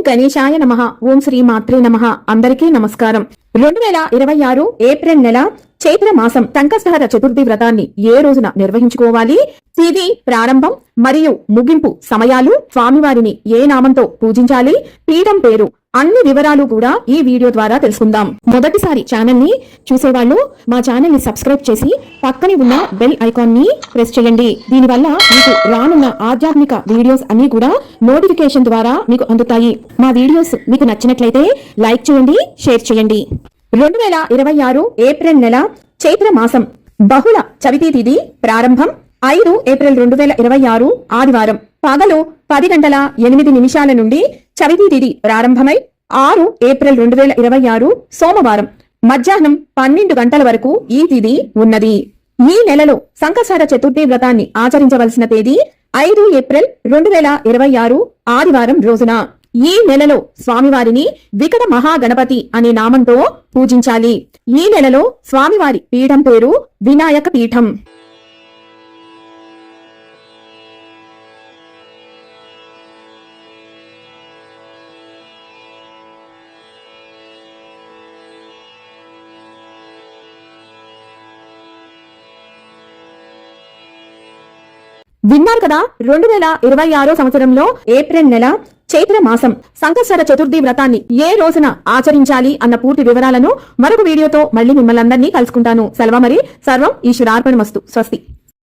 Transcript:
గణేశాయ నమః. ఓం శ్రీ మాత్రే నమః. అందరికీ నమస్కారం. 2026 ఏప్రిల్ నెల చైత్ర మాసం సంకష్టహర చతుర్థి వ్రతాన్ని ఏ రోజున నిర్వహించుకోవాలి, తిథి ప్రారంభం మరియు ముగింపు సమయాలు, స్వామివారిని ఏ నామంతో పూజించాలి, పీఠం పేరు, అన్ని వివరాలు కూడా ఈ వీడియో ద్వారా తెలుసుకుందాం. మొదటిసారి ఛానల్ ని చూసేవాళ్ళు మా ఛానల్ ని సబ్స్క్రైబ్ చేసి పక్కనే ఉన్న బెల్ ఐకాన్ ని ప్రెస్ చేయండి. దీనివల్ల మీకు రానున్న ఆధ్యాత్మిక వీడియోస్ అన్ని కూడా నోటిఫికేషన్ ద్వారా మీకు అందుతాయి. మా వీడియోస్ మీకు నచ్చినట్లయితే లైక్ చేయండి, షేర్ చేయండి. 2026 ఏప్రిల్ నెల చైత్ర మాసం బహుళ చవితి తిథి ప్రారంభం 5 ఏప్రిల్ 2026 ఆదివారం పగలు 10:08 నుండి చవితి తిథి ప్రారంభమై 6 ఏప్రిల్ 2026 సోమవారం మధ్యాహ్నం 12 గంటల వరకు ఈ తిథి ఉన్నది. ఈ నెలలో సంకష్టహర చతుర్థి వ్రతాన్ని ఆచరించవలసిన తేదీ 5 ఏప్రిల్ 2026 ఆదివారం రోజున. ఈ నెలలో స్వామివారిని వికట మహాగణపతి అనే నామంతో పూజించాలి. ఈ నెలలో స్వామివారి పీఠం పేరు వినాయక పీఠం. విన్నారు కదా, 2026 సంవత్సరంలో ఏప్రిల్ నెల చైత్ర మాసం సంకష్టహర చతుర్థి వ్రతాన్ని ఏ రోజున ఆచరించాలి అన్న పూర్తి వివరాలను మరొక వీడియోతో మళ్ళీ మిమ్మల్ని అందరినీ కలుసుకుంటాను. సెలవు మరి. సర్వం ఈశ్వరార్పణమస్తు. స్వస్తి.